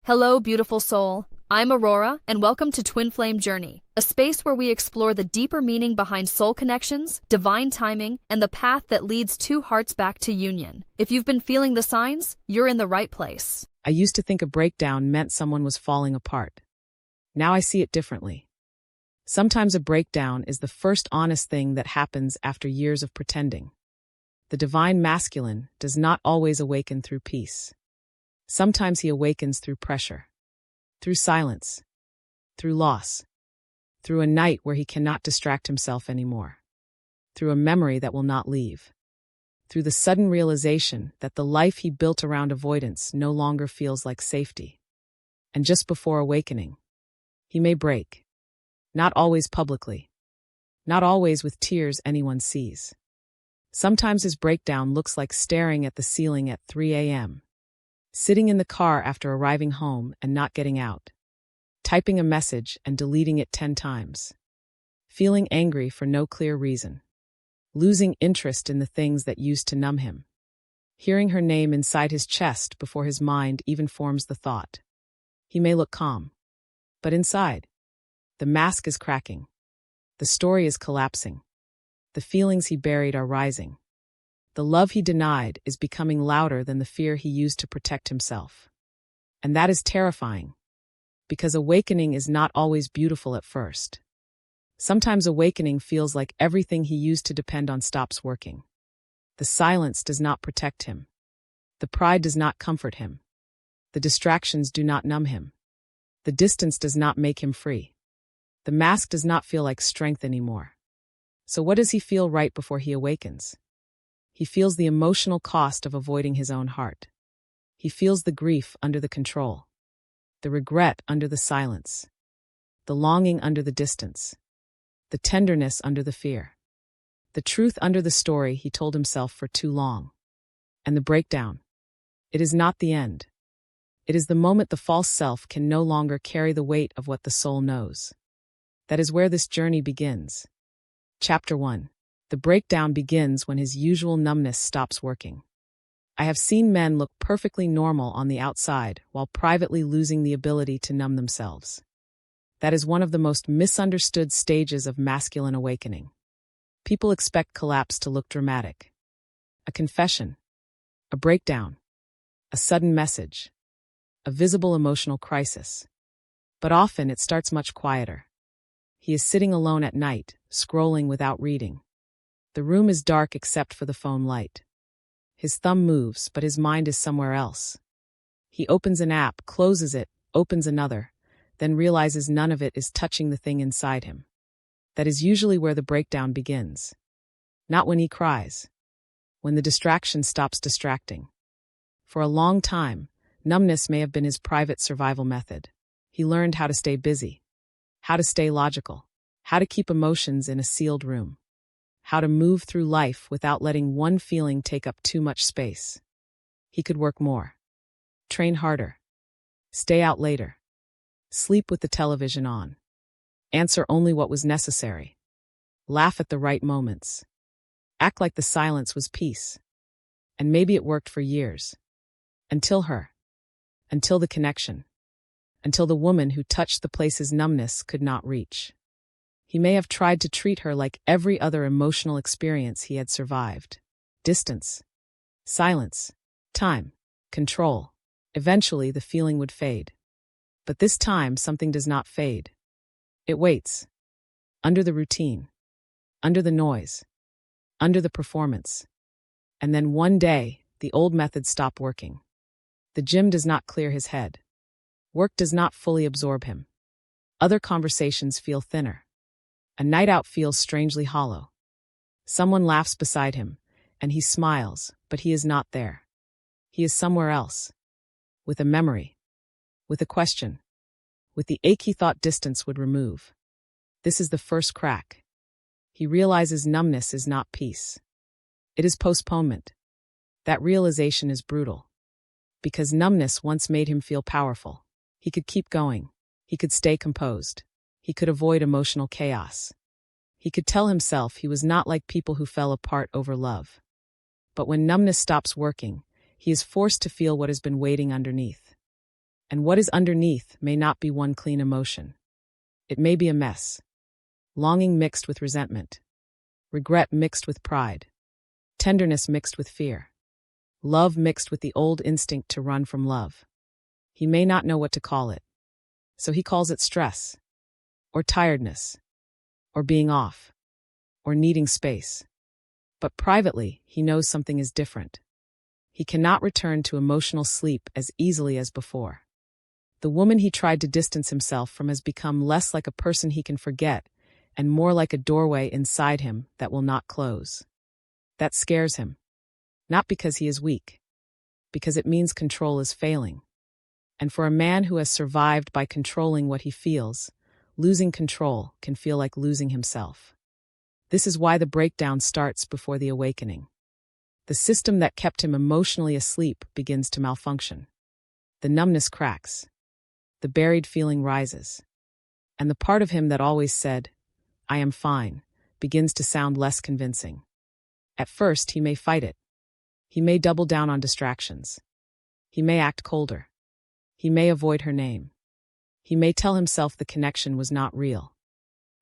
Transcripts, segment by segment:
Hello, beautiful soul. I'm Aurora, and welcome to Twin Flame Journey, a space where we explore the deeper meaning behind soul connections, divine timing, and the path that leads two hearts back to union. If you've been feeling the signs, you're in the right place. I used to think a breakdown meant someone was falling apart. Now I see it differently. Sometimes a breakdown is the first honest thing that happens after years of pretending. The divine masculine does not always awaken through peace. Sometimes he awakens through pressure, through silence, through loss, through a night where he cannot distract himself anymore, through a memory that will not leave, through the sudden realization that the life he built around avoidance no longer feels like safety. And just before awakening, he may break, not always publicly, not always with tears anyone sees. Sometimes his breakdown looks like staring at the ceiling at 3 a.m., sitting in the car after arriving home and not getting out, typing a message and deleting it 10 times, feeling angry for no clear reason, losing interest in the things that used to numb him, hearing her name inside his chest before his mind even forms the thought. He may look calm, but inside, the mask is cracking, the story is collapsing, the feelings he buried are rising. The love he denied is becoming louder than the fear he used to protect himself. And that is terrifying, because awakening is not always beautiful at first. Sometimes awakening feels like everything he used to depend on stops working. The silence does not protect him. The pride does not comfort him. The distractions do not numb him. The distance does not make him free. The mask does not feel like strength anymore. So what does he feel right before he awakens? He feels the emotional cost of avoiding his own heart. He feels the grief under the control, the regret under the silence, the longing under the distance, the tenderness under the fear, the truth under the story he told himself for too long. And the breakdown. It is not the end. It is the moment the false self can no longer carry the weight of what the soul knows. That is where this journey begins. Chapter 1. The breakdown begins when his usual numbness stops working. I have seen men look perfectly normal on the outside while privately losing the ability to numb themselves. That is one of the most misunderstood stages of masculine awakening. People expect collapse to look dramatic. A confession, a breakdown, a sudden message, a visible emotional crisis. But often it starts much quieter. He is sitting alone at night, scrolling without reading. The room is dark except for the phone light. His thumb moves, but his mind is somewhere else. He opens an app, closes it, opens another, then realizes none of it is touching the thing inside him. That is usually where the breakdown begins. Not when he cries. When the distraction stops distracting. For a long time, numbness may have been his private survival method. He learned how to stay busy, how to stay logical, how to keep emotions in a sealed room, how to move through life without letting one feeling take up too much space. He could work more, train harder, stay out later, sleep with the television on, answer only what was necessary, laugh at the right moments, act like the silence was peace. And maybe it worked for years. Until the connection, until the woman who touched the places numbness could not reach. He may have tried to treat her like every other emotional experience he had survived. Distance, silence, time, control. Eventually, the feeling would fade. But this time, something does not fade. It waits. Under the routine, under the noise, under the performance. And then one day, the old methods stop working. The gym does not clear his head. Work does not fully absorb him. Other conversations feel thinner. A night out feels strangely hollow. Someone laughs beside him, and he smiles, but he is not there. He is somewhere else. With a memory. With a question. With the ache he thought distance would remove. This is the first crack. He realizes numbness is not peace. It is postponement. That realization is brutal. Because numbness once made him feel powerful. He could keep going. He could stay composed. He could avoid emotional chaos. He could tell himself he was not like people who fell apart over love. But when numbness stops working, he is forced to feel what has been waiting underneath. And what is underneath may not be one clean emotion. It may be a mess. Longing mixed with resentment. Regret mixed with pride. Tenderness mixed with fear. Love mixed with the old instinct to run from love. He may not know what to call it. So he calls it stress. Or tiredness. Or being off. Or needing space. But privately, he knows something is different. He cannot return to emotional sleep as easily as before. The woman he tried to distance himself from has become less like a person he can forget and more like a doorway inside him that will not close. That scares him. Not because he is weak. Because it means control is failing. And for a man who has survived by controlling what he feels, losing control can feel like losing himself. This is why the breakdown starts before the awakening. The system that kept him emotionally asleep begins to malfunction. The numbness cracks. The buried feeling rises. And the part of him that always said, "I am fine," begins to sound less convincing. At first, he may fight it. He may double down on distractions. He may act colder. He may avoid her name. He may tell himself the connection was not real.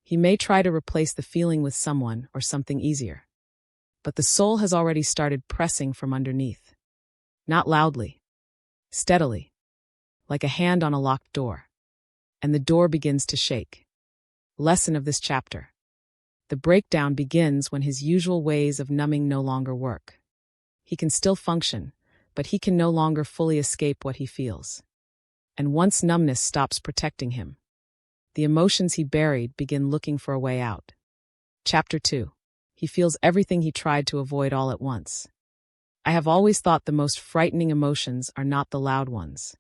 He may try to replace the feeling with someone or something easier. But the soul has already started pressing from underneath. Not loudly. Steadily. Like a hand on a locked door. And the door begins to shake. Lesson of this chapter. The breakdown begins when his usual ways of numbing no longer work. He can still function, but he can no longer fully escape what he feels. And once numbness stops protecting him, the emotions he buried begin looking for a way out. Chapter 2. He feels everything he tried to avoid all at once. I have always thought the most frightening emotions are not the loud ones.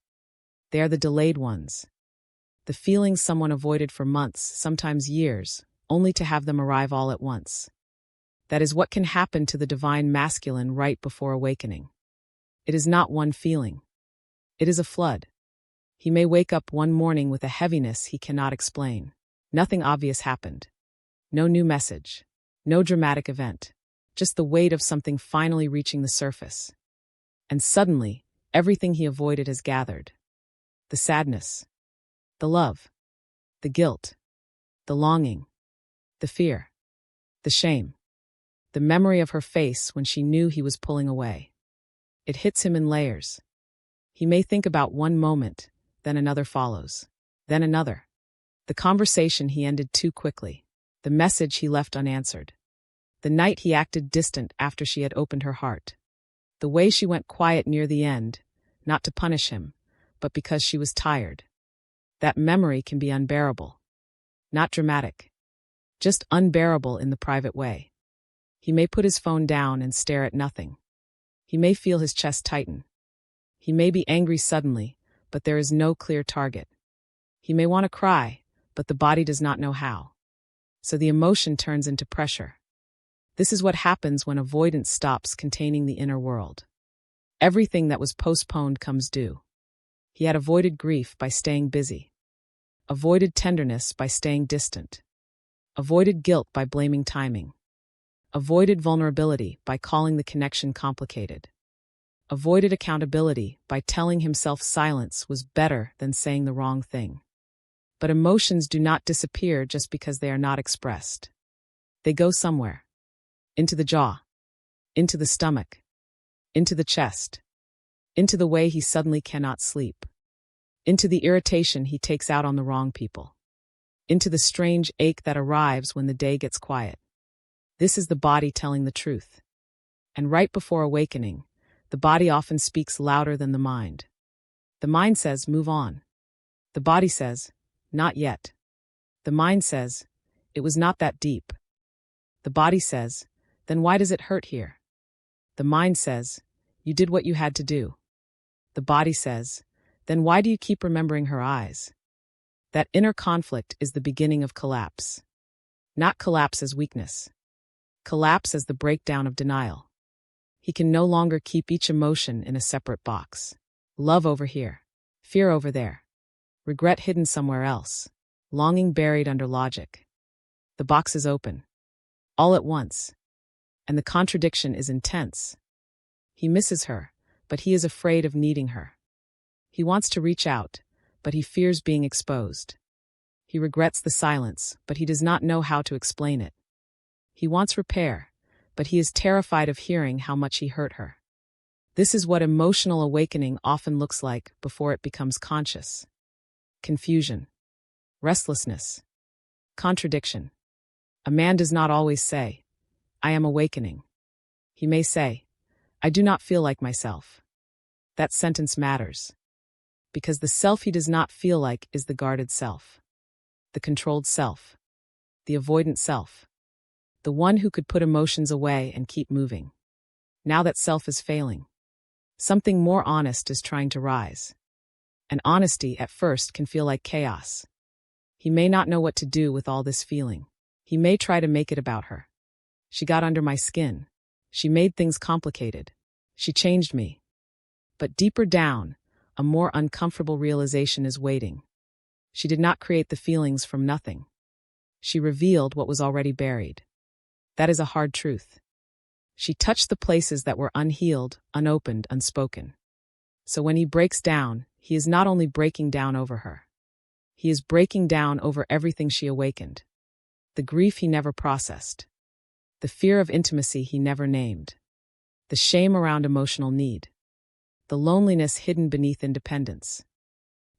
They are the delayed ones. The feelings someone avoided for months, sometimes years, only to have them arrive all at once. That is what can happen to the divine masculine right before awakening. It is not one feeling. It is a flood. He may wake up one morning with a heaviness he cannot explain. Nothing obvious happened. No new message. No dramatic event. Just the weight of something finally reaching the surface. And suddenly, everything he avoided has gathered. The sadness. The love. The guilt. The longing. The fear. The shame. The memory of her face when she knew he was pulling away. It hits him in layers. He may think about one moment, then another follows. Then another. The conversation he ended too quickly. The message he left unanswered. The night he acted distant after she had opened her heart. The way she went quiet near the end, not to punish him, but because she was tired. That memory can be unbearable. Not dramatic. Just unbearable in the private way. He may put his phone down and stare at nothing. He may feel his chest tighten. He may be angry suddenly, but there is no clear target. He may want to cry, but the body does not know how. So the emotion turns into pressure. This is what happens when avoidance stops containing the inner world. Everything that was postponed comes due. He had avoided grief by staying busy. Avoided tenderness by staying distant. Avoided guilt by blaming timing. Avoided vulnerability by calling the connection complicated. Avoided accountability by telling himself silence was better than saying the wrong thing. But emotions do not disappear just because they are not expressed. They go somewhere. Into the jaw. Into the stomach. Into the chest. Into the way he suddenly cannot sleep. Into the irritation he takes out on the wrong people. Into the strange ache that arrives when the day gets quiet. This is the body telling the truth. And right before awakening, the body often speaks louder than the mind. The mind says, move on. The body says, not yet. The mind says, it was not that deep. The body says, then why does it hurt here? The mind says, you did what you had to do. The body says, then why do you keep remembering her eyes? That inner conflict is the beginning of collapse. Not collapse as weakness. Collapse as the breakdown of denial. He can no longer keep each emotion in a separate box. Love over here. Fear over there. Regret hidden somewhere else. Longing buried under logic. The box is open. All at once. And the contradiction is intense. He misses her, but he is afraid of needing her. He wants to reach out, but he fears being exposed. He regrets the silence, but he does not know how to explain it. He wants repair, but he is terrified of hearing how much he hurt her. This is what emotional awakening often looks like before it becomes conscious. Confusion, restlessness, contradiction. A man does not always say, "I am awakening." He may say, "I do not feel like myself." That sentence matters, because the self he does not feel like is the guarded self, the controlled self, the avoidant self, the one who could put emotions away and keep moving. Now that self is failing. Something more honest is trying to rise. And honesty at first can feel like chaos. He may not know what to do with all this feeling. He may try to make it about her. She got under my skin. She made things complicated. She changed me. But deeper down, a more uncomfortable realization is waiting. She did not create the feelings from nothing. She revealed what was already buried. That is a hard truth. She touched the places that were unhealed, unopened, unspoken. So when he breaks down, he is not only breaking down over her. He is breaking down over everything she awakened. The grief he never processed. The fear of intimacy he never named. The shame around emotional need. The loneliness hidden beneath independence.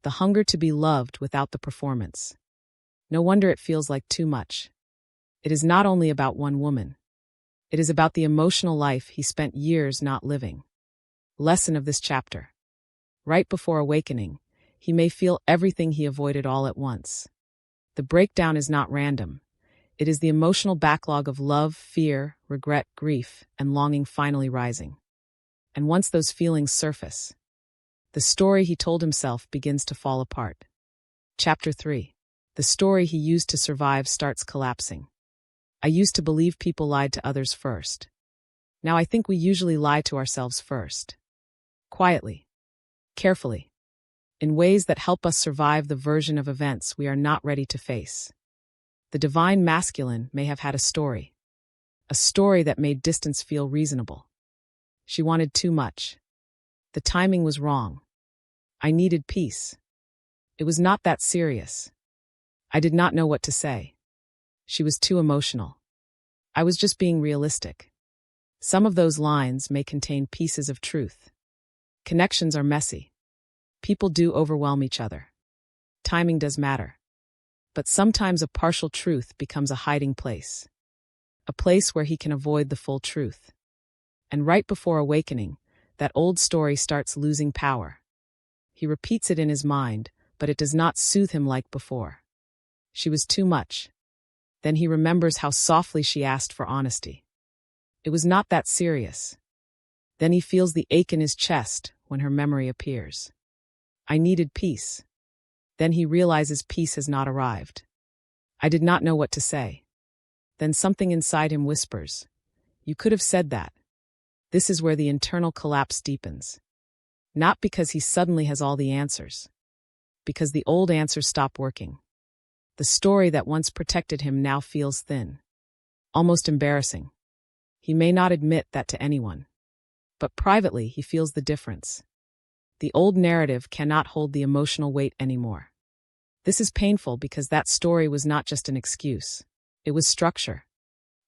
The hunger to be loved without the performance. No wonder it feels like too much. It is not only about one woman. It is about the emotional life he spent years not living. Lesson of this chapter. Right before awakening, he may feel everything he avoided all at once. The breakdown is not random. It is the emotional backlog of love, fear, regret, grief, and longing finally rising. And once those feelings surface, the story he told himself begins to fall apart. Chapter 3. The story he used to survive starts collapsing. I used to believe people lied to others first. Now I think we usually lie to ourselves first. Quietly. Carefully. In ways that help us survive the version of events we are not ready to face. The divine masculine may have had a story that made distance feel reasonable. She wanted too much. The timing was wrong. I needed peace. It was not that serious. I did not know what to say. She was too emotional. I was just being realistic. Some of those lines may contain pieces of truth. Connections are messy. People do overwhelm each other. Timing does matter. But sometimes a partial truth becomes a hiding place. A place where he can avoid the full truth. And right before awakening, that old story starts losing power. He repeats it in his mind, but it does not soothe him like before. She was too much. Then he remembers how softly she asked for honesty. It was not that serious. Then he feels the ache in his chest when her memory appears. I needed peace. Then he realizes peace has not arrived. I did not know what to say. Then something inside him whispers, "You could have said that." This is where the internal collapse deepens. Not because he suddenly has all the answers. Because the old answers stop working. The story that once protected him now feels thin. Almost embarrassing. He may not admit that to anyone. But privately, he feels the difference. The old narrative cannot hold the emotional weight anymore. This is painful because that story was not just an excuse. It was structure.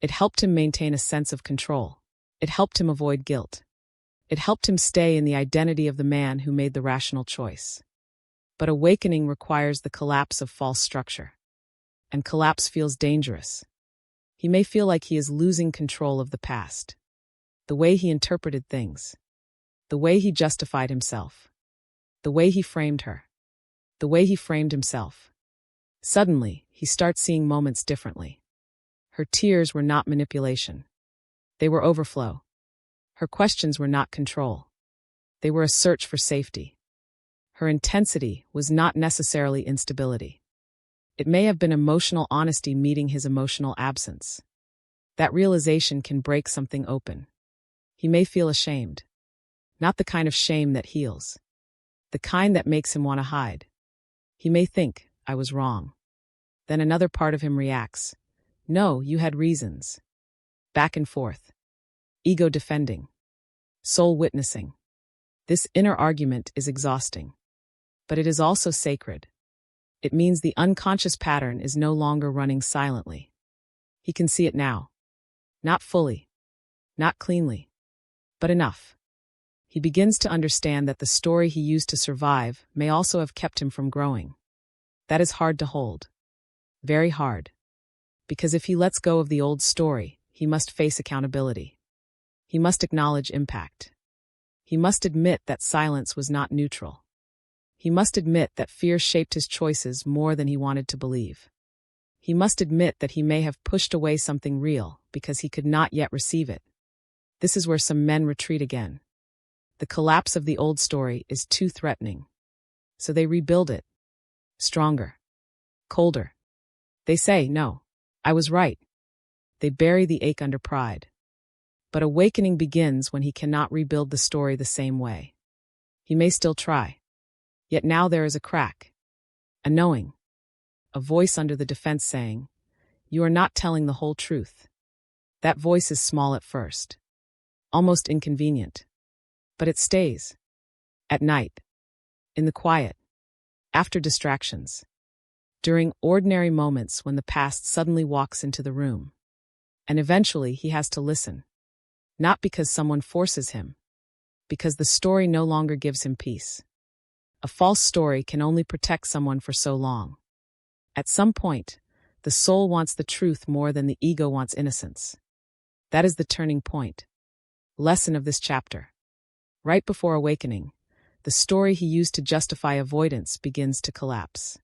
It helped him maintain a sense of control. It helped him avoid guilt. It helped him stay in the identity of the man who made the rational choice. But awakening requires the collapse of false structure. And collapse feels dangerous. He may feel like he is losing control of the past. The way he interpreted things. The way he justified himself. The way he framed her. The way he framed himself. Suddenly, he starts seeing moments differently. Her tears were not manipulation. They were overflow. Her questions were not control. They were a search for safety. Her intensity was not necessarily instability. It may have been emotional honesty meeting his emotional absence. That realization can break something open. He may feel ashamed. Not the kind of shame that heals. The kind that makes him want to hide. He may think, "I was wrong." Then another part of him reacts. "No, you had reasons." Back and forth. Ego defending. Soul witnessing. This inner argument is exhausting. but it is also sacred. It means the unconscious pattern is no longer running silently. He can see it now. Not fully. Not cleanly. But enough. He begins to understand that the story he used to survive may also have kept him from growing. That is hard to hold. Very hard. Because if he lets go of the old story, he must face accountability. He must acknowledge impact. He must admit that silence was not neutral. He must admit that fear shaped his choices more than he wanted to believe. He must admit that he may have pushed away something real because he could not yet receive it. This is where some men retreat again. The collapse of the old story is too threatening. So they rebuild it. Stronger. Colder. They say, no, I was right. They bury the ache under pride. But awakening begins when he cannot rebuild the story the same way. He may still try. Yet now there is a crack. A knowing. A voice under the defense saying, you are not telling the whole truth. That voice is small at first. Almost inconvenient. But it stays. At night. In the quiet. After distractions. During ordinary moments when the past suddenly walks into the room. And eventually he has to listen. Not because someone forces him. Because the story no longer gives him peace. A false story can only protect someone for so long. At some point, the soul wants the truth more than the ego wants innocence. That is the turning point. Lesson of this chapter. Right before awakening, the story he used to justify avoidance begins to collapse.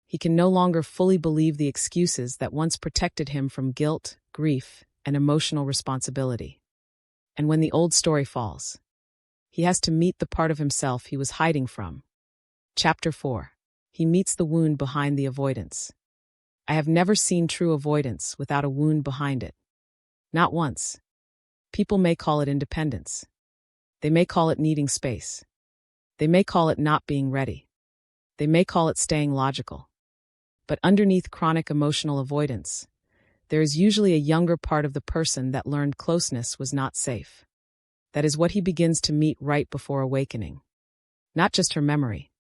He can no longer fully believe the excuses that once protected him from guilt, grief, and emotional responsibility. And when the old story falls, he has to meet the part of himself he was hiding from. Chapter 4. He meets the wound behind the avoidance. I have never seen true avoidance without a wound behind it. Not once. People may call it independence. They may call it needing space. They may call it not being ready. They may call it staying logical. But underneath chronic emotional avoidance, there is usually a younger part of the person that learned closeness was not safe. That is what he begins to meet right before awakening. Not just her memory.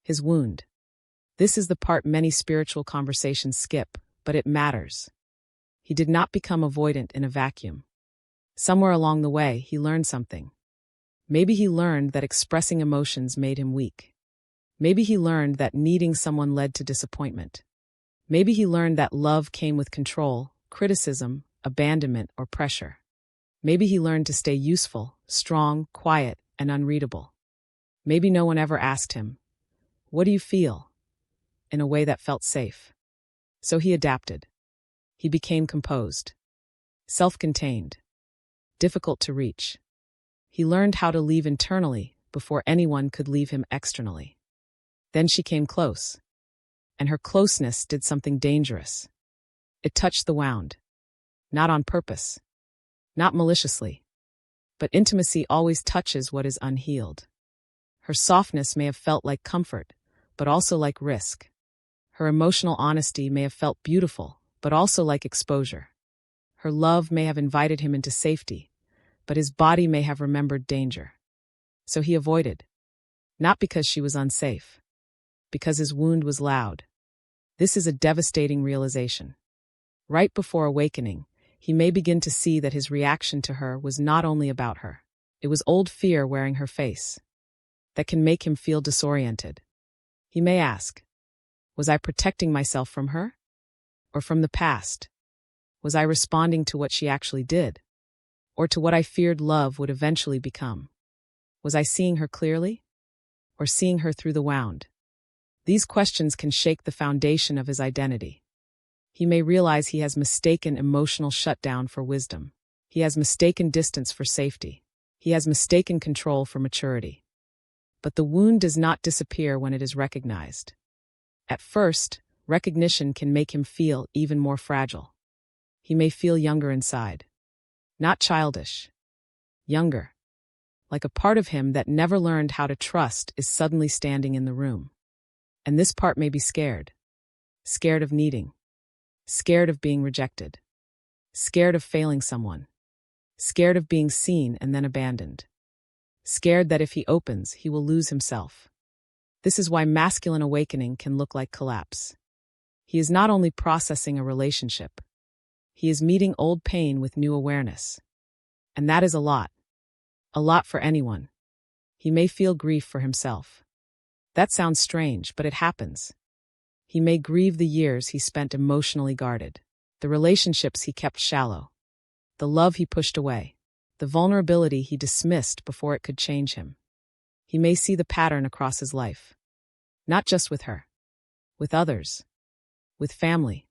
His wound. This is the part many spiritual conversations skip, but it matters. He did not become avoidant in a vacuum. Somewhere along the way, he learned something. Maybe he learned that expressing emotions made him weak. Maybe he learned that needing someone led to disappointment. Maybe he learned that love came with control, criticism, abandonment, or pressure. Maybe he learned to stay useful, strong, quiet, and unreadable. Maybe no one ever asked him, "What do you feel?" in a way that felt safe. So he adapted. He became composed, self-contained, difficult to reach. He learned how to leave internally before anyone could leave him externally. Then she came close, and her closeness did something dangerous. It touched the wound, not on purpose, not maliciously, but intimacy always touches what is unhealed. Her softness may have felt like comfort, but also like risk. Her emotional honesty may have felt beautiful, but also like exposure. Her love may have invited him into safety, but his body may have remembered danger. So he avoided. Not because she was unsafe, because his wound was loud. This is a devastating realization. Right before awakening, he may begin to see that his reaction to her was not only about her. It was old fear wearing her face. That can make him feel disoriented. He may ask, was I protecting myself from her? Or from the past? Was I responding to what she actually did? Or to what I feared love would eventually become? Was I seeing her clearly? Or seeing her through the wound? These questions can shake the foundation of his identity. He may realize he has mistaken emotional shutdown for wisdom. He has mistaken distance for safety. He has mistaken control for maturity. But the wound does not disappear when it is recognized. At first, recognition can make him feel even more fragile. He may feel younger inside. Not childish. Younger. Like a part of him that never learned how to trust is suddenly standing in the room. And this part may be scared. Scared of needing. Scared of being rejected. Scared of failing someone. Scared of being seen and then abandoned. Scared that if he opens, he will lose himself. This is why masculine awakening can look like collapse. He is not only processing a relationship, he is meeting old pain with new awareness. And that is a lot. A lot for anyone. He may feel grief for himself. That sounds strange, but it happens. He may grieve the years he spent emotionally guarded, the relationships he kept shallow, the love he pushed away, the vulnerability he dismissed before it could change him. He may see the pattern across his life. Not just with her. With others. With family.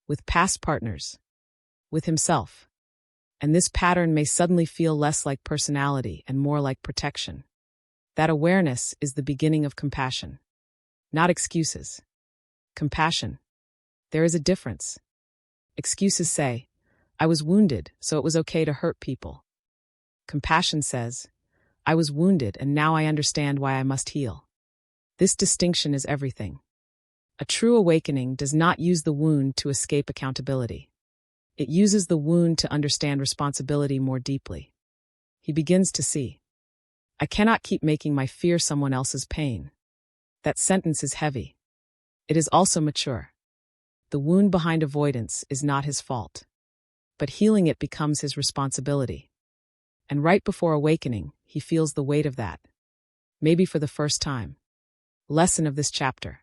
With past partners. With himself. And this pattern may suddenly feel less like personality and more like protection. That awareness is the beginning of compassion. Not excuses. Compassion. There is a difference. Excuses say, I was wounded, so it was okay to hurt people. Compassion says, I was wounded and now I understand why I must heal. This distinction is everything. A true awakening does not use the wound to escape accountability. It uses the wound to understand responsibility more deeply. He begins to see. I cannot keep making my fear someone else's pain. That sentence is heavy. It is also mature. The wound behind avoidance is not his fault. But healing it becomes his responsibility. And right before awakening, he feels the weight of that. Maybe for the first time. Lesson of this chapter.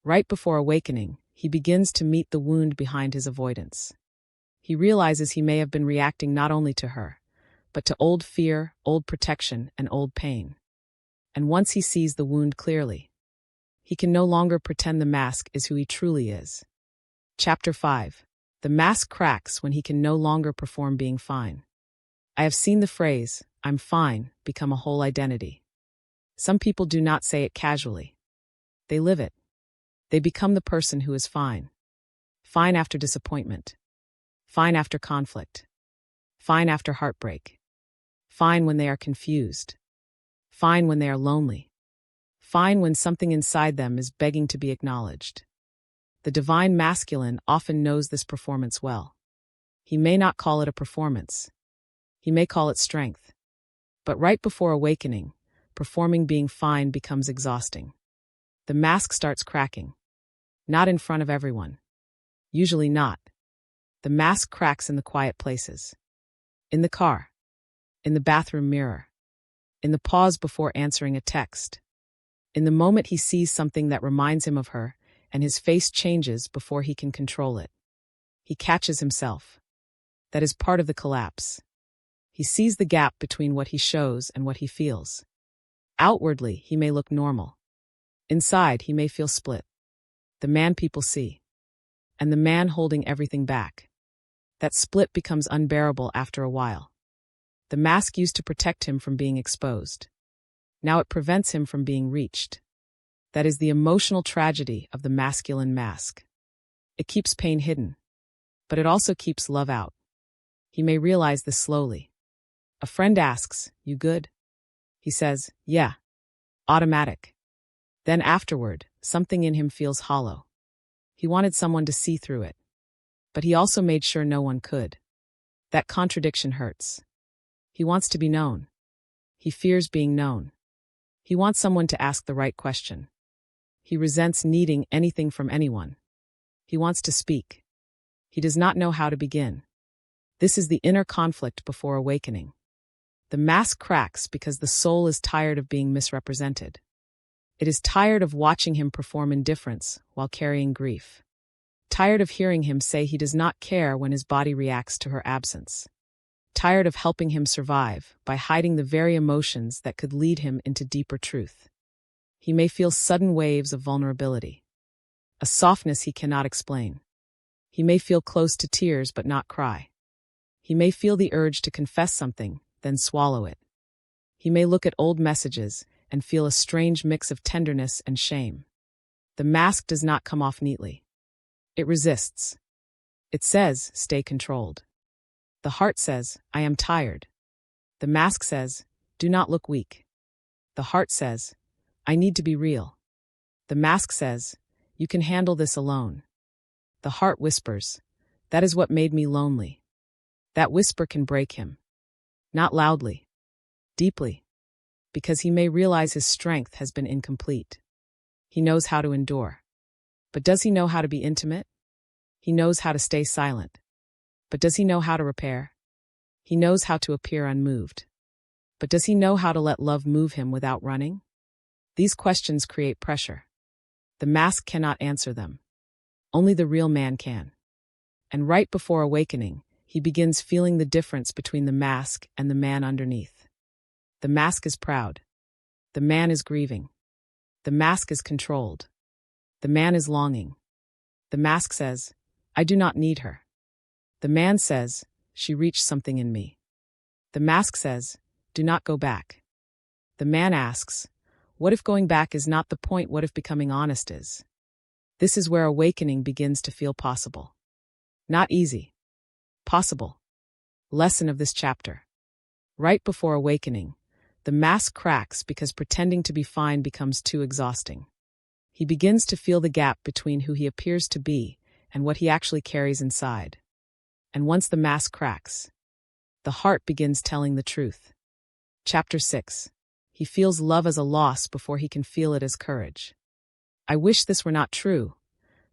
Right before awakening, he begins to meet the wound behind his avoidance. He realizes he may have been reacting not only to her, but to old fear, old protection, and old pain. And once he sees the wound clearly, he can no longer pretend the mask is who he truly is. Chapter 5. The mask cracks when he can no longer perform being fine. I have seen the phrase, I'm fine, become a whole identity. Some people do not say it casually. They live it. They become the person who is fine. Fine after disappointment. Fine after conflict. Fine after heartbreak. Fine when they are confused. Fine when they are lonely. Fine when something inside them is begging to be acknowledged. The divine masculine often knows this performance well. He may not call it a performance. He may call it strength. But right before awakening, performing being fine becomes exhausting. The mask starts cracking. Not in front of everyone. Usually not. The mask cracks in the quiet places. In the car. In the bathroom mirror. In the pause before answering a text. In the moment he sees something that reminds him of her, and his face changes before he can control it. He catches himself. That is part of the collapse. He sees the gap between what he shows and what he feels. Outwardly, he may look normal. Inside, he may feel split. The man people see. And the man holding everything back. That split becomes unbearable after a while. The mask used to protect him from being exposed. Now it prevents him from being reached. That is the emotional tragedy of the masculine mask. It keeps pain hidden. But it also keeps love out. He may realize this slowly. A friend asks, "You good?" He says, "Yeah." Automatic. Then afterward, something in him feels hollow. He wanted someone to see through it. But he also made sure no one could. That contradiction hurts. He wants to be known. He fears being known. He wants someone to ask the right question. He resents needing anything from anyone. He wants to speak. He does not know how to begin. This is the inner conflict before awakening. The mask cracks because the soul is tired of being misrepresented. It is tired of watching him perform indifference while carrying grief. Tired of hearing him say he does not care when his body reacts to her absence. Tired of helping him survive by hiding the very emotions that could lead him into deeper truth. He may feel sudden waves of vulnerability. A softness he cannot explain. He may feel close to tears but not cry. He may feel the urge to confess something, then swallow it. He may look at old messages and feel a strange mix of tenderness and shame. The mask does not come off neatly. It resists. It says, "Stay controlled." The heart says, "I am tired." The mask says, "Do not look weak." The heart says, "I need to be real." The mask says, "You can handle this alone." The heart whispers, "That is what made me lonely." That whisper can break him. Not loudly. Deeply. Because he may realize his strength has been incomplete. He knows how to endure. But does he know how to be intimate? He knows how to stay silent. But does he know how to repair? He knows how to appear unmoved. But does he know how to let love move him without running? These questions create pressure. The mask cannot answer them. Only the real man can. And right before awakening, he begins feeling the difference between the mask and the man underneath. The mask is proud. The man is grieving. The mask is controlled. The man is longing. The mask says, I do not need her. The man says, she reached something in me. The mask says, do not go back. The man asks, what if going back is not the point? What if becoming honest is? This is where awakening begins to feel possible. Not easy. Possible. Lesson of this chapter. Right before awakening, the mask cracks because pretending to be fine becomes too exhausting. He begins to feel the gap between who he appears to be and what he actually carries inside. And once the mask cracks, the heart begins telling the truth. Chapter 6. He feels love as a loss before he can feel it as courage. I wish this were not true,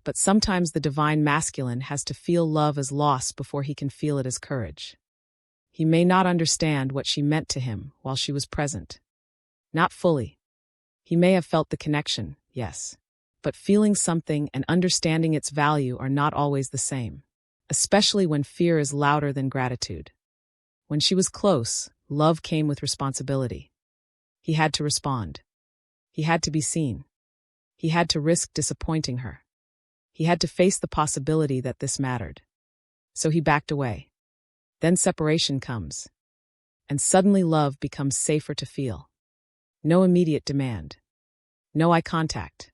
but sometimes the divine masculine has to feel love as loss before he can feel it as courage. He may not understand what she meant to him while she was present. Not fully. He may have felt the connection, yes. But feeling something and understanding its value are not always the same, especially when fear is louder than gratitude. When she was close, love came with responsibility. He had to respond. He had to be seen. He had to risk disappointing her. He had to face the possibility that this mattered. So he backed away. Then separation comes. And suddenly love becomes safer to feel. No immediate demand. No eye contact.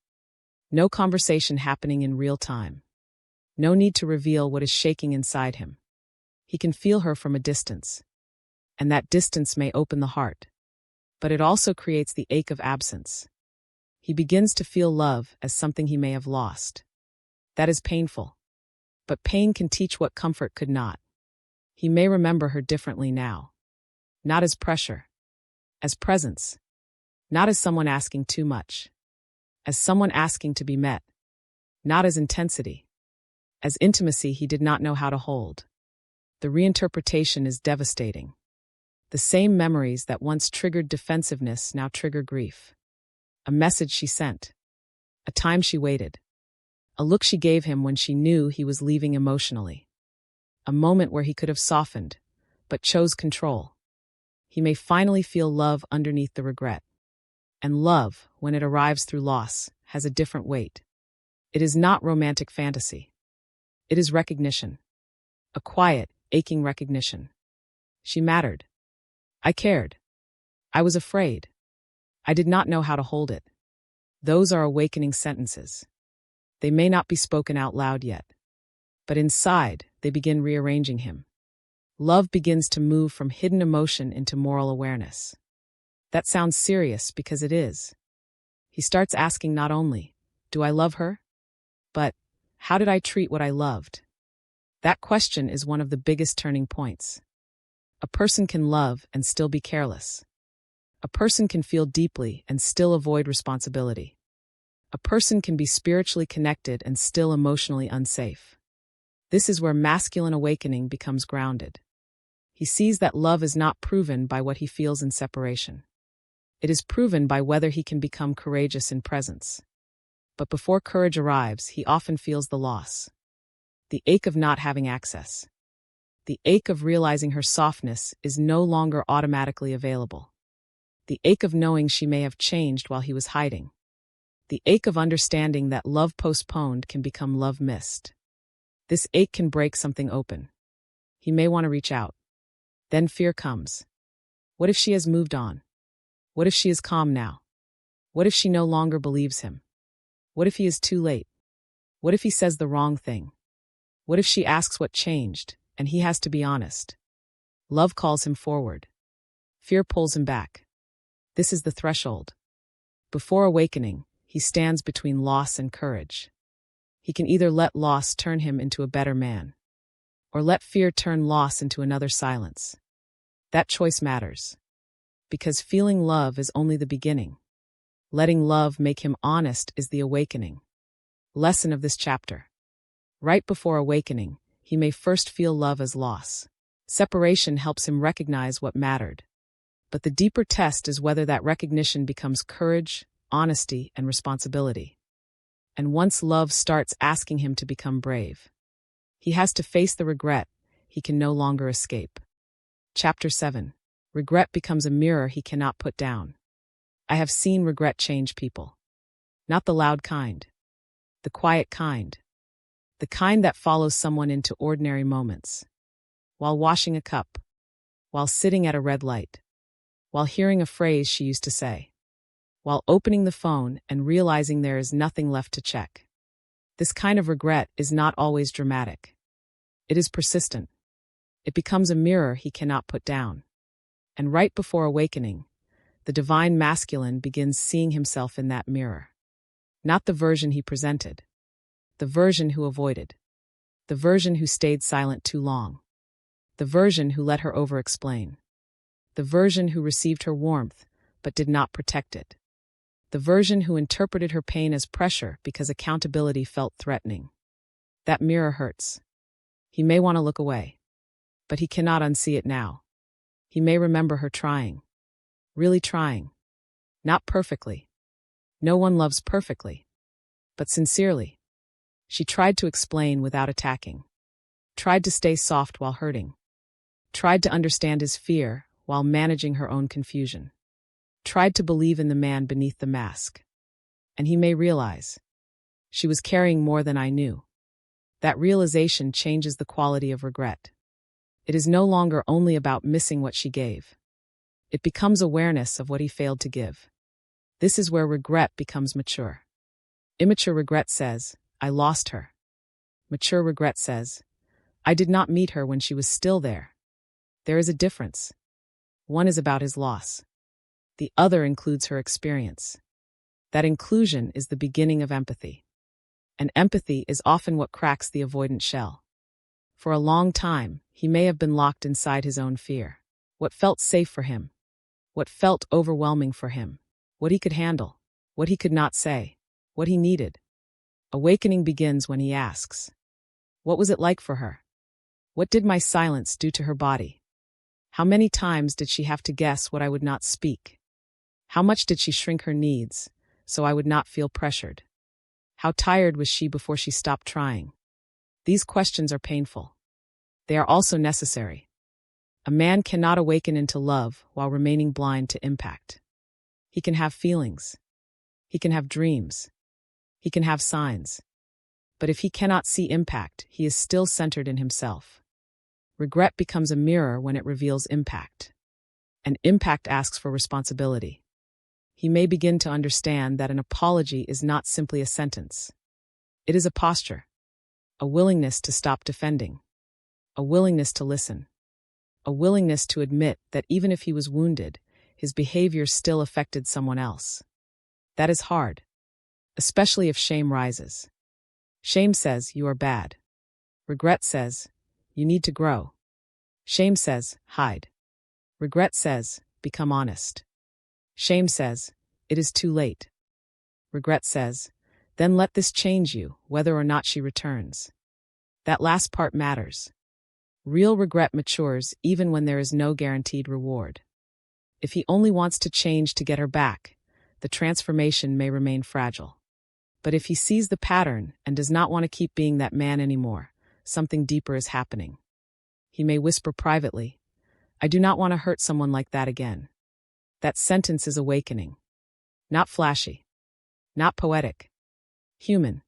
No conversation happening in real time. No need to reveal what is shaking inside him. He can feel her from a distance. And that distance may open the heart. But it also creates the ache of absence. He begins to feel love as something he may have lost. That is painful. But pain can teach what comfort could not. He may remember her differently now. Not as pressure. As presence. Not as someone asking too much. As someone asking to be met. Not as intensity. As intimacy he did not know how to hold. The reinterpretation is devastating. The same memories that once triggered defensiveness now trigger grief. A message she sent. A time she waited. A look she gave him when she knew he was leaving emotionally. A moment where he could have softened, but chose control. He may finally feel love underneath the regret. And love, when it arrives through loss, has a different weight. It is not romantic fantasy. It is recognition. A quiet, aching recognition. She mattered. I cared. I was afraid. I did not know how to hold it. Those are awakening sentences. They may not be spoken out loud yet. But inside, they begin rearranging him. Love begins to move from hidden emotion into moral awareness. That sounds serious because it is. He starts asking not only, do I love her? But, how did I treat what I loved? That question is one of the biggest turning points. A person can love and still be careless. A person can feel deeply and still avoid responsibility. A person can be spiritually connected and still emotionally unsafe. This is where masculine awakening becomes grounded. He sees that love is not proven by what he feels in separation. It is proven by whether he can become courageous in presence. But before courage arrives, he often feels the loss. The ache of not having access. The ache of realizing her softness is no longer automatically available. The ache of knowing she may have changed while he was hiding. The ache of understanding that love postponed can become love missed. This ache can break something open. He may want to reach out. Then fear comes. What if she has moved on? What if she is calm now? What if she no longer believes him? What if he is too late? What if he says the wrong thing? What if she asks what changed, and he has to be honest? Love calls him forward. Fear pulls him back. This is the threshold. Before awakening, he stands between loss and courage. He can either let loss turn him into a better man, or let fear turn loss into another silence. That choice matters. Because feeling love is only the beginning. Letting love make him honest is the awakening. Lesson of this chapter. Right before awakening, he may first feel love as loss. Separation helps him recognize what mattered. But the deeper test is whether that recognition becomes courage, honesty, and responsibility. And once love starts asking him to become brave, he has to face the regret he can no longer escape. Chapter 7. Regret becomes a mirror he cannot put down. I have seen regret change people. Not the loud kind. The quiet kind. The kind that follows someone into ordinary moments. While washing a cup. While sitting at a red light. While hearing a phrase she used to say. While opening the phone and realizing there is nothing left to check. This kind of regret is not always dramatic. It is persistent. It becomes a mirror he cannot put down. And right before awakening, the divine masculine begins seeing himself in that mirror. Not the version he presented. The version who avoided. The version who stayed silent too long. The version who let her over-explain. The version who received her warmth, but did not protect it. The version who interpreted her pain as pressure because accountability felt threatening. That mirror hurts. He may want to look away. But he cannot unsee it now. He may remember her trying. Really trying. Not perfectly. No one loves perfectly. But sincerely. She tried to explain without attacking. Tried to stay soft while hurting. Tried to understand his fear while managing her own confusion. Tried to believe in the man beneath the mask. And he may realize. She was carrying more than I knew. That realization changes the quality of regret. It is no longer only about missing what she gave. It becomes awareness of what he failed to give. This is where regret becomes mature. Immature regret says, I lost her. Mature regret says, I did not meet her when she was still there. There is a difference. One is about his loss. The other includes her experience. That inclusion is the beginning of empathy. And empathy is often what cracks the avoidant shell. For a long time, he may have been locked inside his own fear. What felt safe for him. What felt overwhelming for him. What he could handle. What he could not say. What he needed. Awakening begins when he asks, what was it like for her? What did my silence do to her body? How many times did she have to guess what I would not speak? How much did she shrink her needs, so I would not feel pressured? How tired was she before she stopped trying? These questions are painful. They are also necessary. A man cannot awaken into love while remaining blind to impact. He can have feelings. He can have dreams. He can have signs. But if he cannot see impact, he is still centered in himself. Regret becomes a mirror when it reveals impact. And impact asks for responsibility. He may begin to understand that an apology is not simply a sentence. It is a posture. A willingness to stop defending. A willingness to listen. A willingness to admit that even if he was wounded, his behavior still affected someone else. That is hard. Especially if shame rises. Shame says, you are bad. Regret says, you need to grow. Shame says, hide. Regret says, become honest. Shame says, it is too late. Regret says, then let this change you, whether or not she returns. That last part matters. Real regret matures even when there is no guaranteed reward. If he only wants to change to get her back, the transformation may remain fragile. But if he sees the pattern and does not want to keep being that man anymore, something deeper is happening. He may whisper privately, I do not want to hurt someone like that again. That sentence is awakening. Not flashy. Not poetic. Human.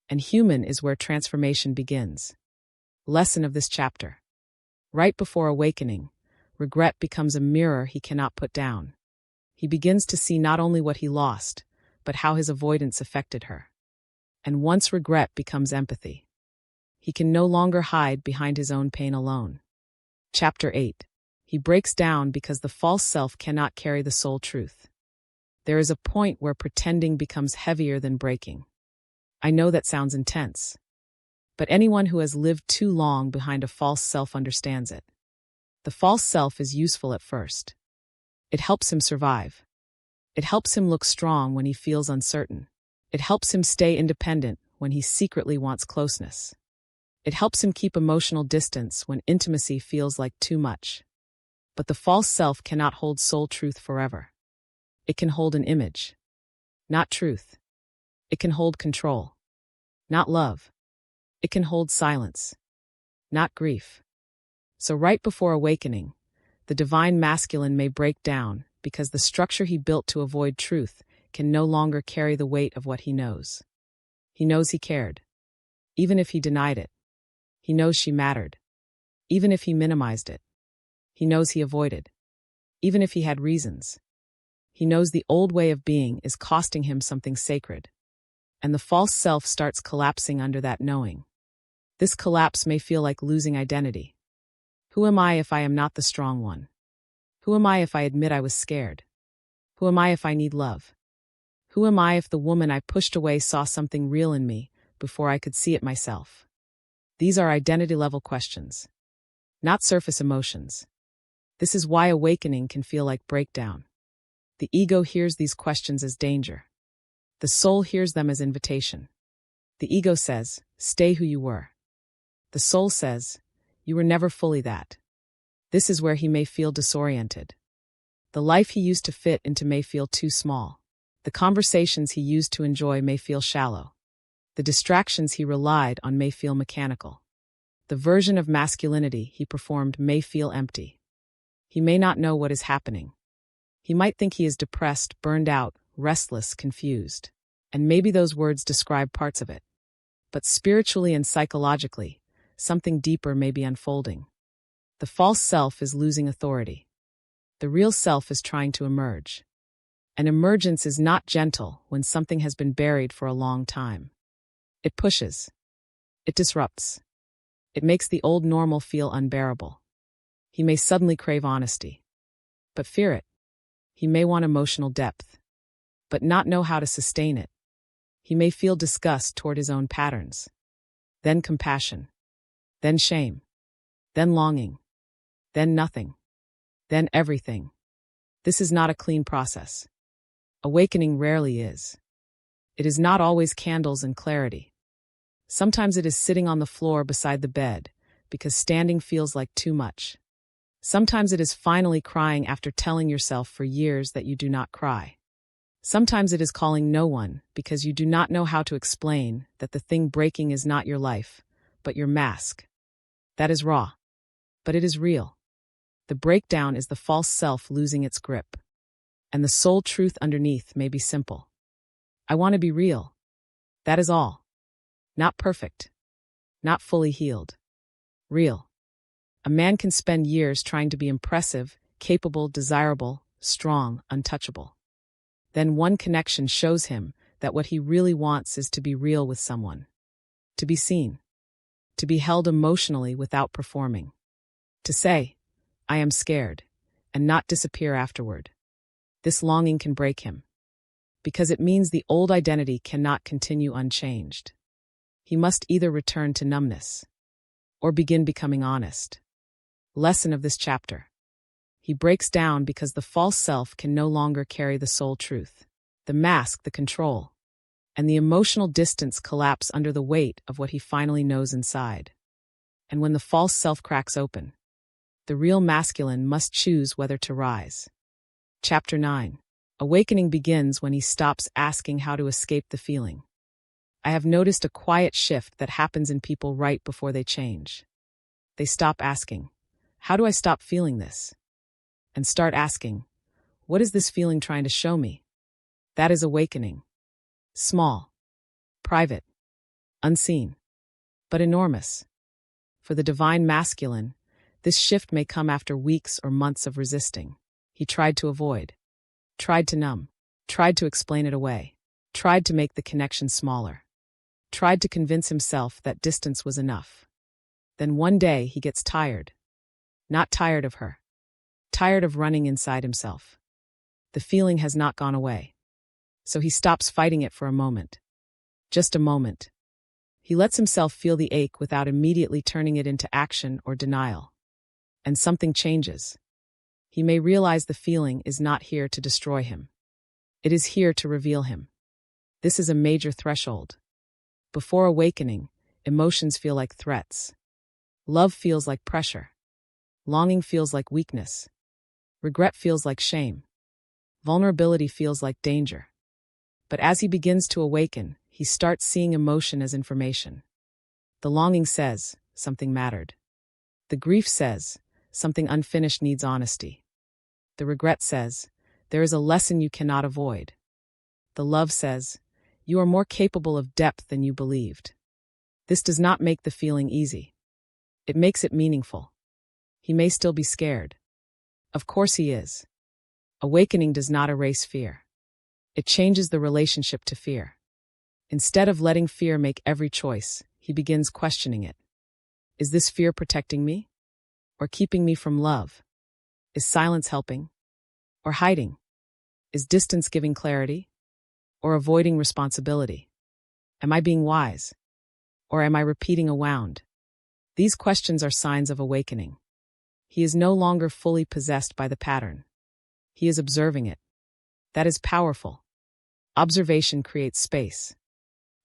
And human is where transformation begins. Lesson of this chapter. Right before awakening, regret becomes a mirror he cannot put down. He begins to see not only what he lost, but how his avoidance affected her. And once regret becomes empathy, he can no longer hide behind his own pain alone. Chapter 8. He breaks down because the false self cannot carry the soul truth. There is a point where pretending becomes heavier than breaking. I know that sounds intense. But anyone who has lived too long behind a false self understands it. The false self is useful at first. It helps him survive. It helps him look strong when he feels uncertain. It helps him stay independent when he secretly wants closeness. It helps him keep emotional distance when intimacy feels like too much. But the false self cannot hold soul truth forever. It can hold an image, not truth. It can hold control, not love. It can hold silence, not grief. So right before awakening, the divine masculine may break down because the structure he built to avoid truth can no longer carry the weight of what he knows. He knows he cared, even if he denied it. He knows she mattered, even if he minimized it. He knows he avoided, even if he had reasons. He knows the old way of being is costing him something sacred. And the false self starts collapsing under that knowing. This collapse may feel like losing identity. Who am I if I am not the strong one? Who am I if I admit I was scared? Who am I if I need love? Who am I if the woman I pushed away saw something real in me before I could see it myself? These are identity-level questions, not surface emotions. This is why awakening can feel like breakdown. The ego hears these questions as danger. The soul hears them as invitation. The ego says, stay who you were. The soul says, you were never fully that. This is where he may feel disoriented. The life he used to fit into may feel too small. The conversations he used to enjoy may feel shallow. The distractions he relied on may feel mechanical. The version of masculinity he performed may feel empty. He may not know what is happening. He might think he is depressed, burned out, restless, confused. And maybe those words describe parts of it. But spiritually and psychologically, something deeper may be unfolding. The false self is losing authority. The real self is trying to emerge. And emergence is not gentle when something has been buried for a long time. It pushes. It disrupts. It makes the old normal feel unbearable. He may suddenly crave honesty, but fear it. He may want emotional depth, but not know how to sustain it. He may feel disgust toward his own patterns, then compassion, then shame, then longing, then nothing, then everything. This is not a clean process. Awakening rarely is. It is not always candles and clarity. Sometimes it is sitting on the floor beside the bed because standing feels like too much. Sometimes it is finally crying after telling yourself for years that you do not cry. Sometimes it is calling no one because you do not know how to explain that the thing breaking is not your life, but your mask. That is raw, but it is real. The breakdown is the false self losing its grip. And the soul truth underneath may be simple. I want to be real. That is all. Not perfect. Not fully healed. Real. A man can spend years trying to be impressive, capable, desirable, strong, untouchable. Then one connection shows him that what he really wants is to be real with someone. To be seen. To be held emotionally without performing. To say, I am scared, and not disappear afterward. This longing can break him. Because it means the old identity cannot continue unchanged. He must either return to numbness or begin becoming honest. Lesson of this chapter. He breaks down because the false self can no longer carry the soul truth, the mask, the control, and the emotional distance collapse under the weight of what he finally knows inside. And when the false self cracks open, the real masculine must choose whether to rise. Chapter 9. Awakening begins when he stops asking how to escape the feeling. I have noticed a quiet shift that happens in people right before they change. They stop asking, how do I stop feeling this? And start asking, what is this feeling trying to show me? That is awakening. Small, private, unseen, but enormous. For the divine masculine, this shift may come after weeks or months of resisting. He tried to avoid, tried to numb, tried to explain it away, tried to make the connection smaller, tried to convince himself that distance was enough. Then one day he gets tired. Not tired of her. Tired of running inside himself. The feeling has not gone away. So he stops fighting it for a moment. Just a moment. He lets himself feel the ache without immediately turning it into action or denial. And something changes. He may realize the feeling is not here to destroy him. It is here to reveal him. This is a major threshold. Before awakening, emotions feel like threats. Love feels like pressure. Longing feels like weakness. Regret feels like shame. Vulnerability feels like danger. But as he begins to awaken, he starts seeing emotion as information. The longing says, something mattered. The grief says, something unfinished needs honesty. The regret says, there is a lesson you cannot avoid. The love says, you are more capable of depth than you believed. This does not make the feeling easy. It makes it meaningful. He may still be scared. Of course he is. Awakening does not erase fear. It changes the relationship to fear. Instead of letting fear make every choice, he begins questioning it. Is this fear protecting me? Or keeping me from love? Is silence helping? Or hiding? Is distance giving clarity? Or avoiding responsibility? Am I being wise? Or am I repeating a wound? These questions are signs of awakening. He is no longer fully possessed by the pattern. He is observing it. That is powerful. Observation creates space.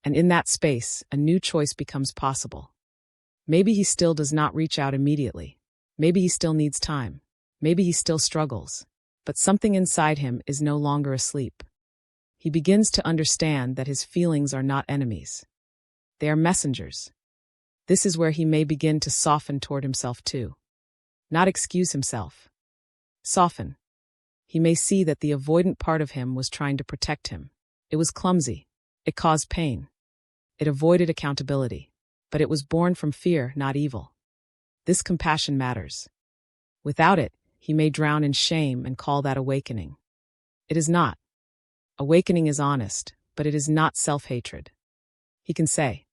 And in that space, a new choice becomes possible. Maybe he still does not reach out immediately. Maybe he still needs time. Maybe he still struggles. But something inside him is no longer asleep. He begins to understand that his feelings are not enemies. They are messengers. This is where he may begin to soften toward himself too. Not excuse himself. Soften. He may see that the avoidant part of him was trying to protect him. It was clumsy. It caused pain. It avoided accountability. But it was born from fear, not evil. This compassion matters. Without it, he may drown in shame and call that awakening. It is not. Awakening is honest, but it is not self-hatred. He can say,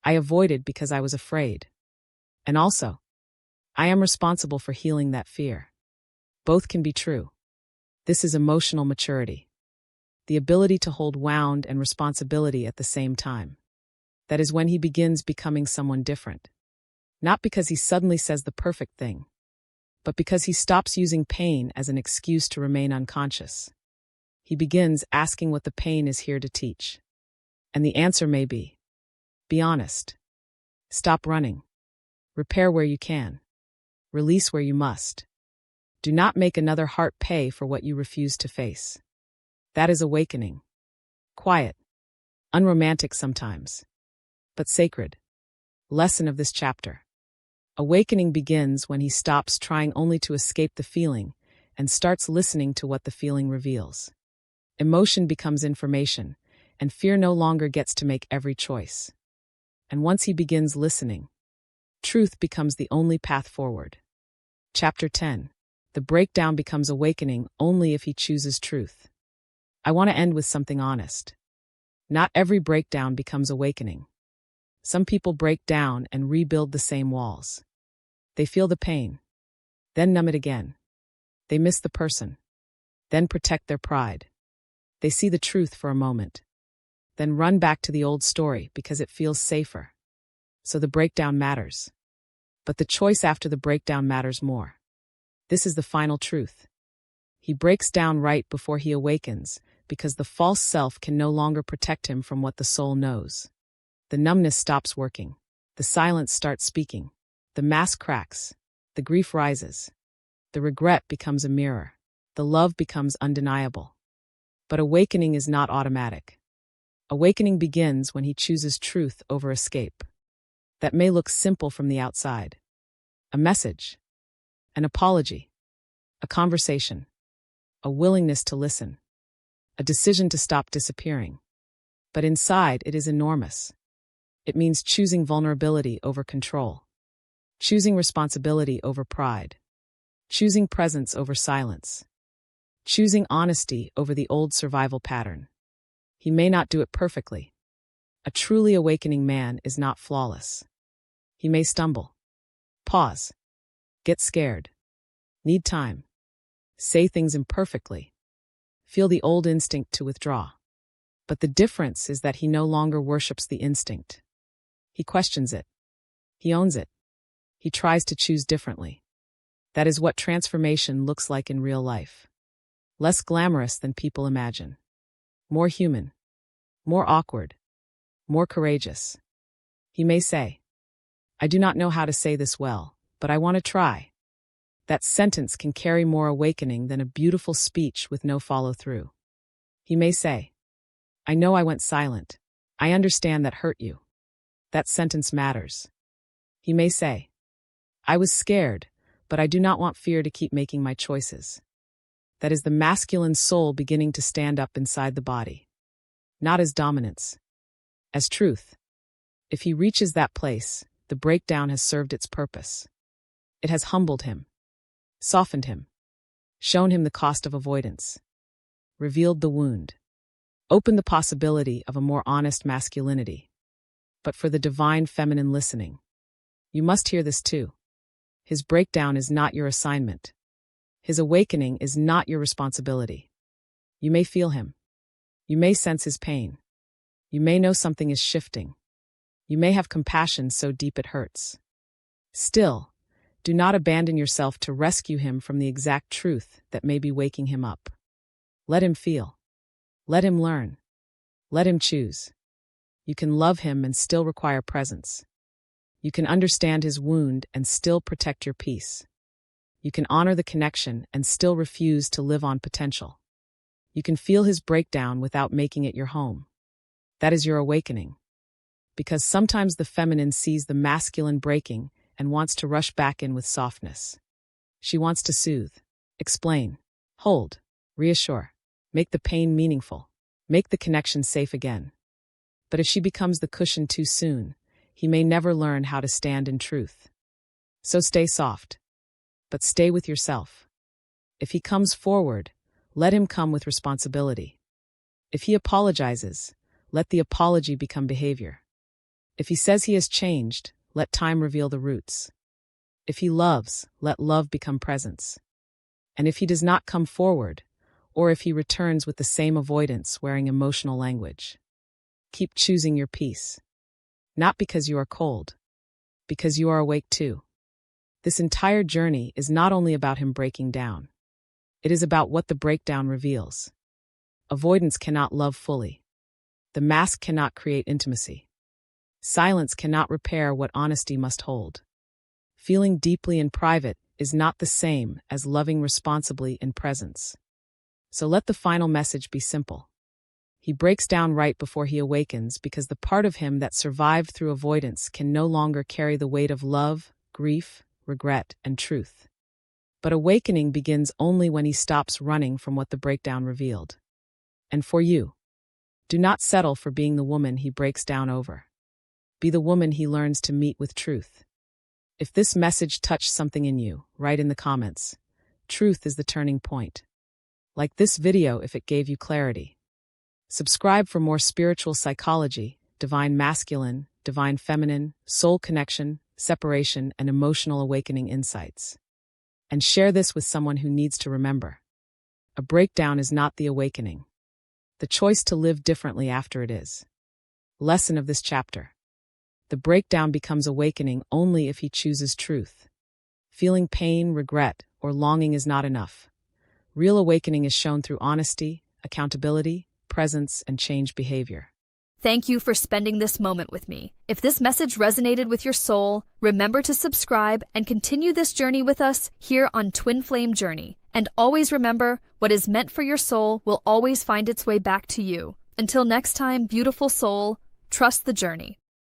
I avoided because I was afraid. And also, I am responsible for healing that fear. Both can be true. This is emotional maturity. The ability to hold wound and responsibility at the same time. That is when he begins becoming someone different. Not because he suddenly says the perfect thing, but because he stops using pain as an excuse to remain unconscious. He begins asking what the pain is here to teach. And the answer may be honest. Stop running. Repair where you can. Release where you must. Do not make another heart pay for what you refuse to face. That is awakening. Quiet. Unromantic sometimes. But sacred. Lesson of this chapter. Awakening begins when he stops trying only to escape the feeling and starts listening to what the feeling reveals. Emotion becomes information, and fear no longer gets to make every choice. And once he begins listening, truth becomes the only path forward. Chapter 10. The breakdown becomes awakening only if he chooses truth. I want to end with something honest. Not every breakdown becomes awakening. Some people break down and rebuild the same walls. They feel the pain, then numb it again. They miss the person, then protect their pride. They see the truth for a moment, then run back to the old story because it feels safer. So the breakdown matters. But the choice after the breakdown matters more. This is the final truth. He breaks down right before he awakens because the false self can no longer protect him from what the soul knows. The numbness stops working. The silence starts speaking. The mask cracks. The grief rises. The regret becomes a mirror. The love becomes undeniable. But awakening is not automatic. Awakening begins when he chooses truth over escape. That may look simple from the outside. A message. An apology. A conversation. A willingness to listen. A decision to stop disappearing. But inside, it is enormous. It means choosing vulnerability over control. Choosing responsibility over pride. Choosing presence over silence. Choosing honesty over the old survival pattern. He may not do it perfectly. A truly awakening man is not flawless. He may stumble. Pause. Get scared. Need time. Say things imperfectly. Feel the old instinct to withdraw. But the difference is that he no longer worships the instinct. He questions it. He owns it. He tries to choose differently. That is what transformation looks like in real life. Less glamorous than people imagine. more human, more awkward, more courageous. He may say, I do not know how to say this well, but I want to try. That sentence can carry more awakening than a beautiful speech with no follow-through. He may say, I know I went silent. I understand that hurt you. That sentence matters. He may say, I was scared, but I do not want fear to keep making my choices. That is the masculine soul beginning to stand up inside the body. Not as dominance, as truth. If he reaches that place, the breakdown has served its purpose. It has humbled him, softened him, shown him the cost of avoidance, revealed the wound, opened the possibility of a more honest masculinity. But for the divine feminine listening, you must hear this too. His breakdown is not your assignment. His awakening is not your responsibility. You may feel him. You may sense his pain. You may know something is shifting. You may have compassion so deep it hurts. Still, do not abandon yourself to rescue him from the exact truth that may be waking him up. Let him feel. Let him learn. Let him choose. You can love him and still require presence. You can understand his wound and still protect your peace. You can honor the connection and still refuse to live on potential. You can feel his breakdown without making it your home. That is your awakening. Because sometimes the feminine sees the masculine breaking and wants to rush back in with softness. She wants to soothe, explain, hold, reassure, make the pain meaningful, make the connection safe again. But if she becomes the cushion too soon, he may never learn how to stand in truth. So stay soft, but stay with yourself. If he comes forward, let him come with responsibility. If he apologizes, let the apology become behavior. If he says he has changed, let time reveal the roots. If he loves, let love become presence. And if he does not come forward, or if he returns with the same avoidance wearing emotional language, keep choosing your peace. Not because you are cold, because you are awake too. This entire journey is not only about him breaking down. It is about what the breakdown reveals. Avoidance cannot love fully. The mask cannot create intimacy. Silence cannot repair what honesty must hold. Feeling deeply in private is not the same as loving responsibly in presence. So let the final message be simple. He breaks down right before he awakens because the part of him that survived through avoidance can no longer carry the weight of love, grief, regret, and truth. But awakening begins only when he stops running from what the breakdown revealed. And for you, do not settle for being the woman he breaks down over. Be the woman he learns to meet with truth. If this message touched something in you, write in the comments. Truth is the turning point. Like this video if it gave you clarity. Subscribe for more spiritual psychology, divine masculine, divine feminine, soul connection, separation, and emotional awakening insights. And share this with someone who needs to remember. A breakdown is not the awakening. The choice to live differently after it is. Lesson of this chapter. The breakdown becomes awakening only if he chooses truth. Feeling pain, regret, or longing is not enough. Real awakening is shown through honesty, accountability, presence, and changed behavior. Thank you for spending this moment with me. If this message resonated with your soul, remember to subscribe and continue this journey with us here on Twin Flame Journey. And always remember, what is meant for your soul will always find its way back to you. Until next time, beautiful soul, trust the journey.